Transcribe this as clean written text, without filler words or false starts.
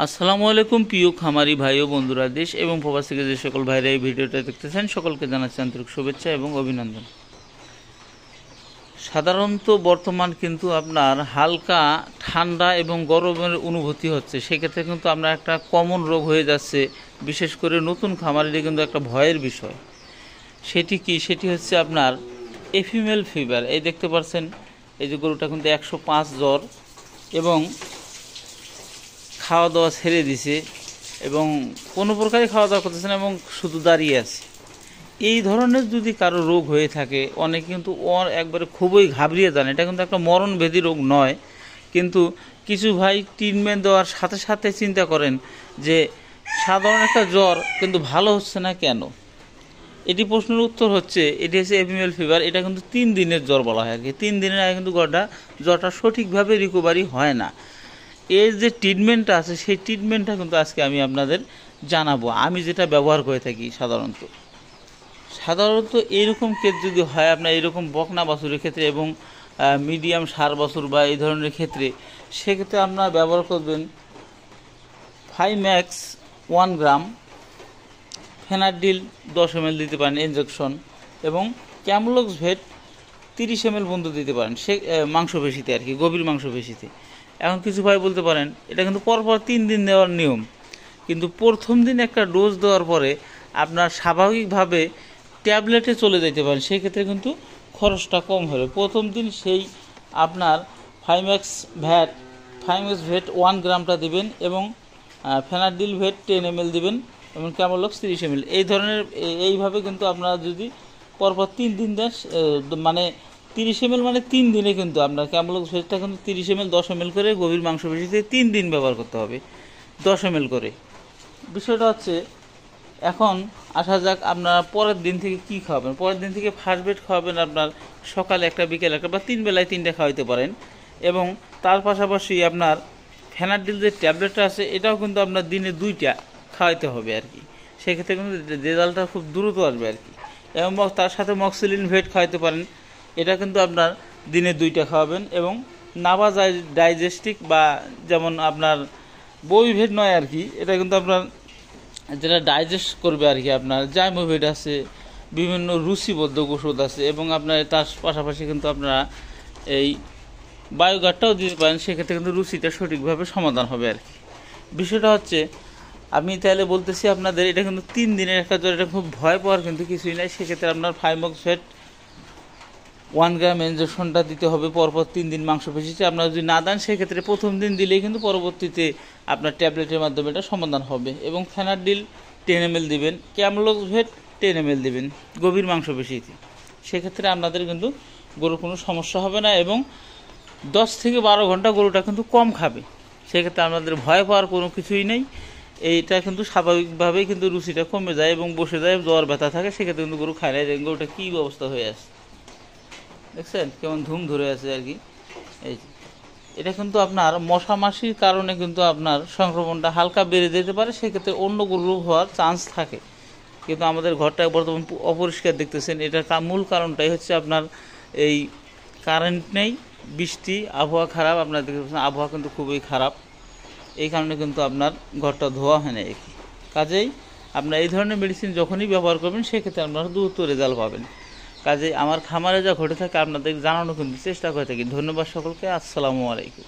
আসসালামু আলাইকুম প্রিয় খামারি ভাই ও বন্ধুরা, দেশ এবং প্রবাস থেকে যে সকল ভাইরা এই ভিডিওটা দেখতেছেন সকলকে জানাচ্ছি আন্তরিক শুভেচ্ছা এবং অভিনন্দন। সাধারণত বর্তমান কিন্তু আপনার হালকা ঠান্ডা এবং গরমের অনুভূতি হচ্ছে, সেক্ষেত্রে কিন্তু আমরা একটা কমন রোগ হয়ে যাচ্ছে, বিশেষ করে নতুন খামারিদের কিন্তু একটা ভয়ের বিষয়। সেটি কি? সেটি হচ্ছে আপনার এফিমেল ফিভার। এই দেখতে পাচ্ছেন, এই যে গরুটা কিন্তু 105 জ্বর এবং খাওয়া দাওয়া ছেড়ে দিছে এবং কোনো প্রকারই খাওয়া দাওয়া করতেছে না এবং শুধু দাঁড়িয়ে আছে। এই ধরনের যদি কারো রোগ হয়ে থাকে, অনেকে কিন্তু একবারে খুবই ঘাবড়িয়ে যান। এটা কিন্তু একটা মরণভেদী রোগ নয়, কিন্তু কিছু ভাই ট্রিটমেন্ট দেওয়ার সাথে সাথে চিন্তা করেন যে সাধারণ একটা জ্বর কিন্তু ভালো হচ্ছে না কেন। এটি প্রশ্নের উত্তর হচ্ছে, এটি হচ্ছে এপিমেল ফিভার। এটা কিন্তু 3 দিনের জ্বর বলা হয় আর কি। 3 দিনের আগে কিন্তু জ্বরটা সঠিকভাবে রিকভারি হয় না। এর যে ট্রিটমেন্টটা আছে, সেই ট্রিটমেন্টটা কিন্তু আজকে আমি আপনাদের জানাবো। আমি যেটা ব্যবহার করে থাকি সাধারণত এইরকম কেস যদি হয় আপনার এরকম বকনা বাছুরের ক্ষেত্রে এবং মিডিয়াম ষাঁড় বাছুর বা এই ধরনের ক্ষেত্রে, সেক্ষেত্রে আপনারা ব্যবহার করবেন 5 ম্যাক্স 1 গ্রাম, ফেনাডিল 10 ml দিতে পারেন ইনজেকশন, এবং ক্যামলক্স ভেট 30 ml বন্ধু দিতে পারেন সে মাংসপেশিতে আর কি, গভীর মাংসপেশিতে। এখন কিছু ভাই বলতে পারেন এটা কিন্তু পরপর 3 দিন দেওয়ার নিয়ম, কিন্তু প্রথম দিন একটা ডোজ দেওয়ার পরে আপনার স্বাভাবিকভাবে ট্যাবলেটে চলে যেতে পারেন, সেক্ষেত্রে কিন্তু খরচটা কম হবে। প্রথম দিন সেই আপনার 5 ম্যাক্স ভেট 1 গ্রামটা দিবেন এবং ফেনাডিল ভেট 10 ml দিবেন এবং ক্যামলক্স 30 ml। এইভাবে কিন্তু আপনারা যদি পরপর 3 দিন দেন, মানে 30 ml মানে 3 দিনে কিন্তু আপনার ক্যামলক্স ভেটটা কিন্তু 30 ml 10 ml করে গভীর মাংসপেশিতে 3 দিন ব্যবহার করতে হবে 10 ml করে। বিষয়টা হচ্ছে, এখন আসা যাক আপনারা পরের দিন থেকে কি খাওয়াবেন। পরের দিন থেকে ফার্স্ট বেড খাওয়াবেন আপনার সকালে একটা, বিকেলে একটা, বা 3 বেলায় 3টা খাওয়াইতে পারেন। এবং তার পাশাপাশি আপনার ফেনাডিল যে ট্যাবলেটটা আছে, এটাও কিন্তু আপনার দিনে 2টা খাওয়াইতে হবে আর কি। সেক্ষেত্রে কিন্তু রেজাল্টটা খুব দ্রুত আসবে আর কি। এবং তার সাথে মক্সিলিন ভেট খাওয়াইতে পারেন, এটা কিন্তু আপনার দিনে 2টা খাওয়াবেন। এবং নাভা ডাইজেস্টিক বা যেমন আপনার বই ভেট নয় আর কি, এটা কিন্তু আপনার যেটা ডাইজেস্ট করবে আর কি, আপনার জাইমোভেট আছে, বিভিন্ন রুচিবদ্ধক ওষুধ আছে, এবং আপনার তার পাশাপাশি কিন্তু আপনারা এই বায়োগার্ডটাও দিতে পারেন, সেক্ষেত্রে কিন্তু রুচিটা সঠিকভাবে সমাধান হবে আর কি। বিষয়টা হচ্ছে, আমি তাহলে বলতেছি আপনাদের, এটা কিন্তু 3 দিনের একটা জ্বর, এটা খুব ভয় পাওয়ার কিন্তু কিছুই নাই। সেক্ষেত্রে আপনার 5 ম্যাক্স ভেট 1 গ্রাম ইনজেকশনটা দিতে হবে পরপর 3 দিন মাংসপেশিতে। আপনারা যদি না দেন, সেক্ষেত্রে প্রথম দিন দিলেই কিন্তু পরবর্তীতে আপনার ট্যাবলেটের মাধ্যমে এটা সমাধান হবে। এবং ফেনাডিল 10 ml দিবেন, ক্যামলক্স ভেট 10 ml দিবেন গভীর মাংসপেশিতে। সেক্ষেত্রে আপনাদের কিন্তু গরুর কোনো সমস্যা হবে না এবং 10 থেকে 12 ঘন্টা গরুটা কিন্তু কম খাবে। সেক্ষেত্রে আপনাদের ভয় পাওয়ার কোনো কিছুই নেই। এইটা কিন্তু স্বাভাবিকভাবেই কিন্তু রুচিটা কমে যায় এবং বসে যায়, জ্বর ব্যথা থাকে, সেক্ষেত্রে কিন্তু গরু খায় না। গরুটা কী অবস্থা হয়ে আসে দেখছেন, কেমন ধুম ধরে আছে আর কি। এই এটা কিন্তু আপনার মশা মাছির কারণে কিন্তু আপনার সংক্রমণটা হালকা বেড়ে যেতে পারে, সেক্ষেত্রে অন্য রোগ হওয়ার চান্স থাকে। কিন্তু আমাদের ঘরটা বর্তমান অপরিষ্কার দেখতেছেন, এটার মূল কারণটাই হচ্ছে আপনার এই কারেন্ট নেই, বৃষ্টি, আবহাওয়া খারাপ। আপনার দেখতেছেন আবহাওয়া কিন্তু খুবই খারাপ, এই কারণে কিন্তু আপনার ঘরটা ধোয়া হয় না আর কি। কাজেই আপনার এই ধরনের মেডিসিন যখনই ব্যবহার করবেন, সেক্ষেত্রে আপনারা দ্রুত রেজাল্ট পাবেন। কাজে আমার খামারে যা ঘটে থাকে আপনাদের জানানো কিন্তু চেষ্টা করে থাকি। ধন্যবাদ সকলকে। আসসালামু আলাইকুম।